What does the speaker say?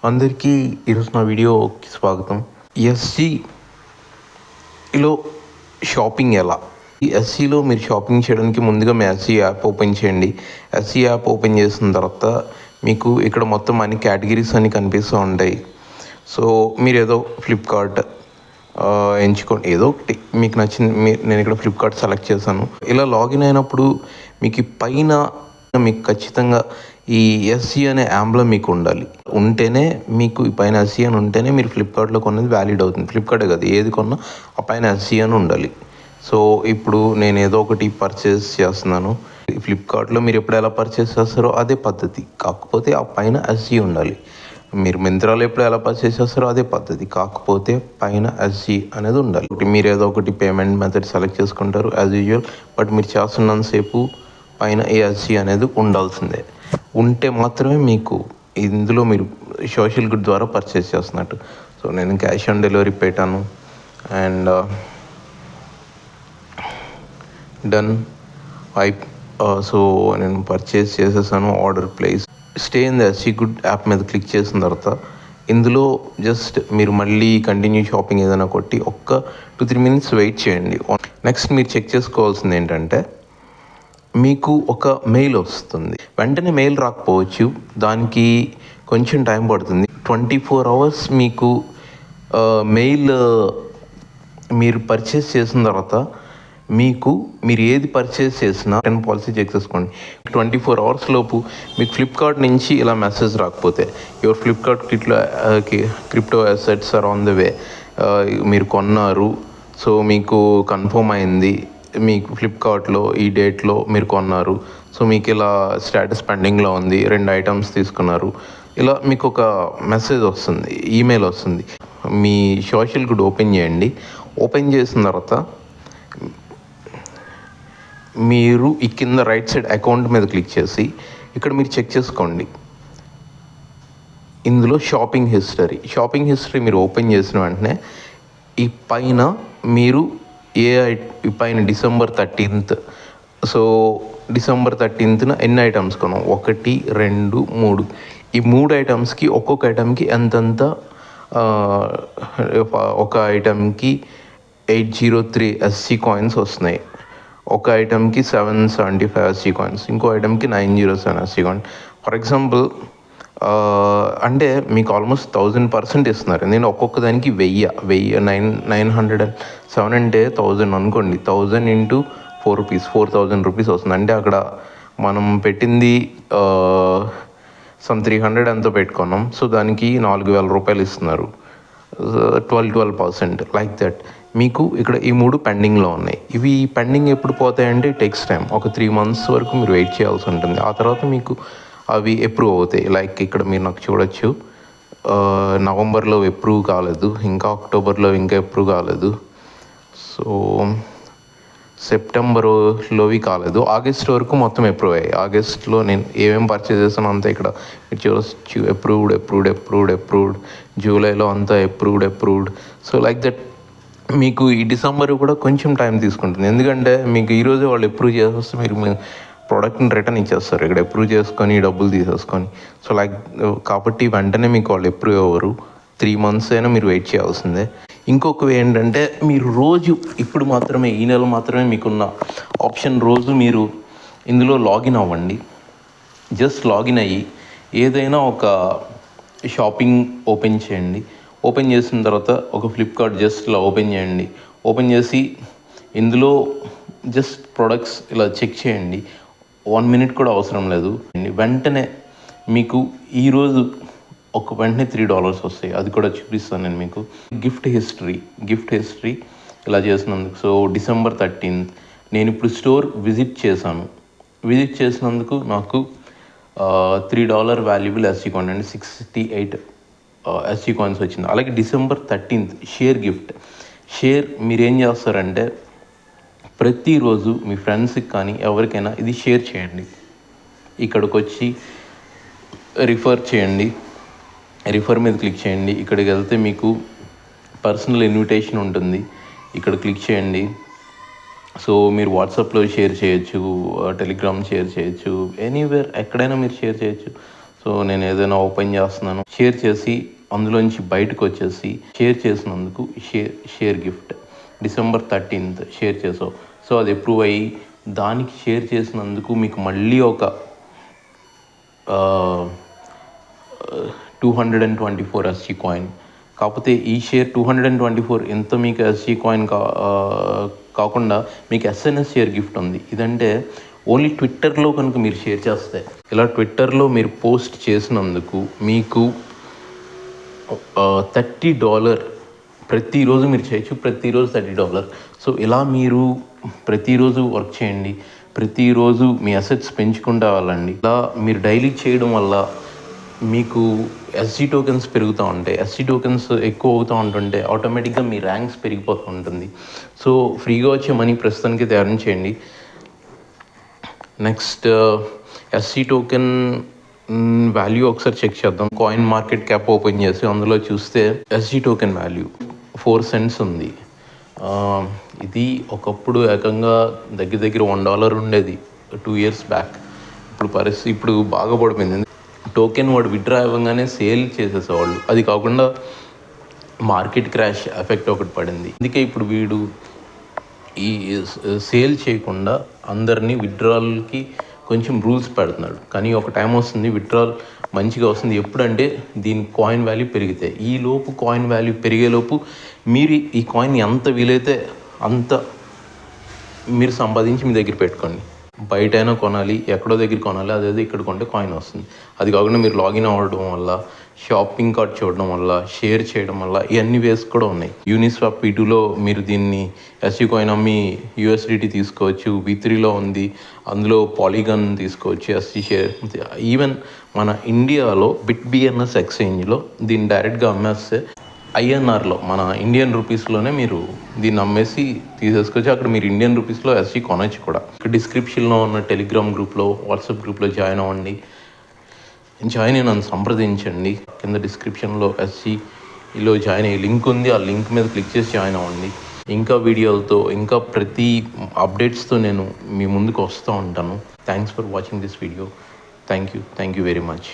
అందరికీ ఈరోజు నా వీడియోకి స్వాగతం. ఎస్సీలో షాపింగ్ ఎలా? ఈ ఎస్సీలో మీరు షాపింగ్ చేయడానికి ముందుగా మీ ఎస్సీ యాప్ ఓపెన్ చేయండి. ఎస్సీ యాప్ ఓపెన్ చేసిన తర్వాత మీకు ఇక్కడ మొత్తం అన్ని కేటగిరీస్ అన్ని కనిపిస్తూ ఉంటాయి. సో మీరు ఏదో ఫ్లిప్కార్ట్ ఎంచుకోండి, ఏదో ఒకటి మీకు నచ్చింది. నేను ఇక్కడ ఫ్లిప్కార్ట్ సెలెక్ట్ చేశాను. ఇలా లాగిన్ అయినప్పుడు మీకు పైన మీకు ఖచ్చితంగా ఈ ఎస్సీ అనే యాప్లో మీకు ఉంటేనే మీకు ఈ పైన ఎస్సీ అని ఉంటేనే మీరు ఫ్లిప్కార్ట్లో కొన్నది వ్యాలిడ్ అవుతుంది. ఫ్లిప్కార్టే కదా, ఏది కొన్నా ఆ పైన ఎస్సీ అని ఉండాలి. సో ఇప్పుడు నేను ఏదో ఒకటి పర్చేస్ చేస్తున్నాను. ఫ్లిప్కార్ట్లో మీరు ఎప్పుడు ఎలా పర్చేస్ చేస్తారో అదే పద్ధతి, కాకపోతే ఆ పైన ఎస్సీ ఉండాలి. మీరు మింత్రాలో ఎప్పుడు ఎలా పర్చేస్ చేస్తారో అదే పద్ధతి, కాకపోతే పైన ఎస్సీ అనేది ఉండాలి. మీరు ఏదో ఒకటి పేమెంట్ మెథడ్ సెలెక్ట్ చేసుకుంటారు యాజ్ యూజువల్. బట్ మీరు చేస్తున్నంతసేపు పైన ఏఎస్సీ అనేది ఉండాల్సిందే. ఉంటే మాత్రమే మీకు ఇందులో మీరు సోషల్ గుడ్ ద్వారా పర్చేస్ చేస్తున్నట్టు. సో నేను క్యాష్ ఆన్ డెలివరీ పెట్టాను అండ్ డన్ సో నేను పర్చేస్ చేసేసాను. Order place stay in the SC good app మీద క్లిక్ చేసిన తర్వాత ఇందులో జస్ట్ మీరు మళ్ళీ కంటిన్యూ షాపింగ్ ఏదైనా కొట్టి ఒక్క 2-3 మినిట్స్ వెయిట్ చేయండి. నెక్స్ట్ మీరు చెక్ చేసుకోవాల్సింది ఏంటంటే మీకు ఒక మెయిల్ వస్తుంది. వెంటనే మెయిల్ రాకపోవచ్చు, దానికి కొంచెం టైం పడుతుంది. 24 అవర్స్ మీకు మెయిల్ మీరు పర్చేస్ చేసిన తర్వాత మీరు ఏది పర్చేస్ చేసినా రిటర్న్ పాలసీ చెక్ చేసుకోండి. 24 అవర్స్ లోపు మీకు ఫ్లిప్కార్ట్ నుంచి ఇలా మెసేజ్ రాకపోతే your Flipkart crypto assets are on the way, మీరు కొన్నారు, సో మీకు కన్ఫర్మ్ అయింది, మీకు ఫ్లిప్కార్ట్లో ఈ డేట్లో మీరు కొన్నారు, సో మీకు ఇలా స్టేటస్ పెండింగ్లో ఉంది, 2 ఐటమ్స్ తీసుకున్నారు, ఇలా మీకు ఒక మెసేజ్ వస్తుంది, ఈమెయిల్ వస్తుంది. మీ సోషల్ గుడ్ ఓపెన్ చేయండి. ఓపెన్ చేసిన తర్వాత మీరు ఈ కింద రైట్ సైడ్ అకౌంట్ మీద క్లిక్ చేసి ఇక్కడ మీరు చెక్ చేసుకోండి. ఇందులో షాపింగ్ హిస్టరీ మీరు ఓపెన్ చేసిన వెంటనే ఈ పైన మీరు పైన December 13th, so December 13th ఎన్ని ఐటమ్స్ కొన్నాం, 1, 2, 3, ఈ 3 ఐటమ్స్కి ఒక్కొక్క ఐటమ్కి ఎంతంత, ఒక ఐటమ్కి 803 ఎస్సీ కాయిన్స్ వస్తున్నాయి, ఒక ఐటమ్కి 775 ఎస్సీ కాయిన్స్, ఇంకో ఐటమ్కి 907 ఎస్సీ కాయిన్స్. ఫర్ ఎగ్జాంపుల్ అంటే మీకు ఆల్మోస్ట్ 1000% ఇస్తున్నారు. నేను ఒక్కొక్క దానికి 907 అంటే 1000 అనుకోండి, 1000 into 4 rupees, 4000 rupees వస్తుంది. అంటే అక్కడ మనం పెట్టింది 300 ఎంతో పెట్టుకున్నాం, సో దానికి 4000 రూపాయలు ఇస్తున్నారు, 12% లైక్ దట్. మీకు ఇక్కడ ఈ 3 పెండింగ్లో ఉన్నాయి. ఇవి పెండింగ్ ఎప్పుడు పోతాయంటే టేక్స్ టైం, ఒక 3 months వరకు మీరు వెయిట్ చేయాల్సి ఉంటుంది. ఆ తర్వాత మీకు అవి అప్రూవ్ అవుతాయి. లైక్ ఇక్కడ మీరు నాకు చూడొచ్చు, నవంబర్లో అప్రూవ్ కాలేదు, ఇంకా అక్టోబర్లో ఇంకా అప్రూవ్ కాలేదు, సో సెప్టెంబర్లోవి కాలేదు, ఆగస్ట్ వరకు మొత్తం అప్రూవ్ అయ్యాయి. ఆగస్ట్లో నేను ఏమేమి పర్చేస్ చేస్తానో అంతా ఇక్కడ మీరు చూడొచ్చు, అప్రూవ్డ్. జూలైలో అంతా అప్రూవ్డ్. సో లైక్ దట్ మీకు ఈ డిసెంబర్ కూడా కొంచెం టైం తీసుకుంటుంది. ఎందుకంటే మీకు ఈరోజే వాళ్ళు అప్రూవ్ చేసేస్తే మీరు ప్రోడక్ట్ని రిటర్న్ ఇచ్చేస్తారు, ఇక్కడ అప్రూవ్ చేసుకొని డబ్బులు తీసేసుకొని. సో లైక్ కాబట్టి వెంటనే మీకు వాళ్ళు అప్రూవ్ అవ్వరు, 3 months అయినా మీరు వెయిట్ చేయాల్సిందే. ఇంకొకవి ఏంటంటే మీరు రోజు ఇప్పుడు మాత్రమే, ఈ నెల మాత్రమే మీకున్న ఆప్షన్, రోజు మీరు ఇందులో లాగిన్ అవ్వండి. జస్ట్ లాగిన్ అయ్యి ఏదైనా ఒక షాపింగ్ ఓపెన్ చేయండి. ఓపెన్ చేసిన తర్వాత ఒక ఫ్లిప్కార్ట్ జస్ట్ ఇలా ఓపెన్ చేయండి. ఓపెన్ చేసి ఇందులో జస్ట్ ప్రొడక్ట్స్ ఇలా చెక్ చేయండి. 1 minute కూడా అవసరం లేదు. వెంటనే మీకు ఈరోజు వెంటనే $3 వస్తాయి. అది కూడా చూపిస్తాను నేను మీకు. గిఫ్ట్ హిస్టరీ ఇలా చేసినందుకు, సో December 13th నేను ఇప్పుడు స్టోర్ విజిట్ చేసినందుకు నాకు $3 వాల్యుబుల్ ఎస్సీ కాయిన్ అండి, 68 ఎస్సీ కాయిన్స్ వచ్చింది. అలాగే December 13th షేర్ మీరేం చేస్తారంటే ప్రతిరోజు మీ ఫ్రెండ్స్కి కానీ ఎవరికైనా ఇది షేర్ చేయండి. ఇక్కడికి వచ్చి రిఫర్ చేయండి, రిఫర్ మీద క్లిక్ చేయండి. ఇక్కడికి వెళ్తే మీకు పర్సనల్ ఇన్విటేషన్ ఉంటుంది, ఇక్కడ క్లిక్ చేయండి. సో మీరు వాట్సాప్లో షేర్ చేయొచ్చు, టెలిగ్రామ్ షేర్ చేయొచ్చు, ఎనీవేర్ ఎక్కడైనా మీరు షేర్ చేయొచ్చు. సో నేను ఏదైనా ఓపెన్ చేస్తున్నాను, షేర్ చేసి అందులోంచి బయటకు వచ్చేసి షేర్ చేసినందుకు share gift December 13th share చేసావు. సో అది అప్రూవ్ అయ్యి దానికి షేర్ చేసినందుకు మీకు మళ్ళీ ఒక 224 SG కాయిన్. కాకపోతే ఈ షేర్ 224 ఎంత మీకు SG కాయిన్ కాకుండా మీకు SNS షేర్ గిఫ్ట్ ఉంది. ఇదంటే ఓన్లీ ట్విట్టర్లో కనుక మీరు షేర్ చేస్తే, ఇలా ట్విట్టర్లో మీరు పోస్ట్ చేసినందుకు మీకు $30 ప్రతిరోజు మీరు చేయొచ్చు, ప్రతిరోజు $30. సో ఇలా మీరు ప్రతిరోజు వర్క్ చేయండి, ప్రతిరోజు మీ అసెట్స్ పెంచుకుంటూ వెళ్ళండి. ఇలా మీరు డైలీ చేయడం వల్ల మీకు SG టోకెన్స్ పెరుగుతూ ఉంటాయి. SG టోకెన్స్ ఎక్కువ అవుతూ ఉంటుంటే ఆటోమేటిక్గా మీ ర్యాంక్స్ పెరిగిపోతూ ఉంటుంది. సో ఫ్రీగా వచ్చే మనీ ప్రస్తుతానికి తయారు చేయండి. నెక్స్ట్ SG టోకెన్ వాల్యూ ఒకసారి చెక్ చేద్దాం. కాయిన్ మార్కెట్ క్యాప్ ఓపెన్ చేసి అందులో చూస్తే SG టోకెన్ వాల్యూ 4 cents ఉంది. ఇది ఒకప్పుడు ఏకంగా దగ్గర $1 ఉండేది 2 years బ్యాక్. ఇప్పుడు బాగా పడిపోయింది. టోకెన్ వాడు విత్డ్రా ఇవ్వగానే సేల్ చేసేసేవాళ్ళు. అది కాకుండా మార్కెట్ క్రాష్ ఎఫెక్ట్ ఒకటి పడింది. అందుకే ఇప్పుడు వీడు ఈ సేల్ చేయకుండా అందరినీ విత్డ్రాల్కి కొంచెం రూల్స్ పెడుతున్నాడు. కానీ ఒక టైం వస్తుంది విత్డ్రాల్ మంచిగా వస్తుంది. ఎప్పుడంటే దీని కాయిన్ వాల్యూ పెరిగితే. ఈ లోపు కాయిన్ వాల్యూ పెరిగేలోపు మీరు ఈ కాయిన్ ఎంత వీలైతే అంత మీరు సంపాదించి మీ దగ్గర పెట్టుకోండి. బయటైనా కొనాలి, ఎక్కడో దగ్గర కొనాలి, అదేదో ఇక్కడ కొంటే కాయిన్ వస్తుంది. అది కాకుండా మీరు లాగిన్ అవ్వడం వల్ల, షాపింగ్ కార్ట్ చూడడం వల్ల, షేర్ చేయడం వల్ల ఇవన్నీ వేస్ కూడా ఉన్నాయి. యూనిస్వాప్ P2లో మీరు దీన్ని SG కాయిన్ అమ్మి USDT తీసుకోవచ్చు. V3లో ఉంది, అందులో పాలిగాన్ తీసుకోవచ్చు SG షేర్. ఈవెన్ మన ఇండియాలో BitBNS ఎక్స్చేంజ్లో దీన్ని డైరెక్ట్గా అమ్మేస్తే INRలో మన ఇండియన్ రూపీస్లోనే మీరు దీన్ని అమ్మేసి తీసేసుకోవచ్చు. అక్కడ మీరు ఇండియన్ రూపీస్లో SG కొనవచ్చు కూడా. ఇక్కడ డిస్క్రిప్షన్లో ఉన్న టెలిగ్రామ్ గ్రూప్లో, వాట్సాప్ గ్రూప్లో జాయిన్ అవ్వండి. జాయిన్ అయ్యి నన్ను సంప్రదించండి. కింద డిస్క్రిప్షన్లో SGలో జాయిన్ అయ్యే లింక్ ఉంది. ఆ లింక్ మీద క్లిక్ చేసి జాయిన్ అవ్వండి. ఇంకా వీడియోలతో, ఇంకా ప్రతి అప్డేట్స్తో నేను మీ ముందుకు వస్తూ ఉంటాను. Thanks for watching this video. Thank you very much.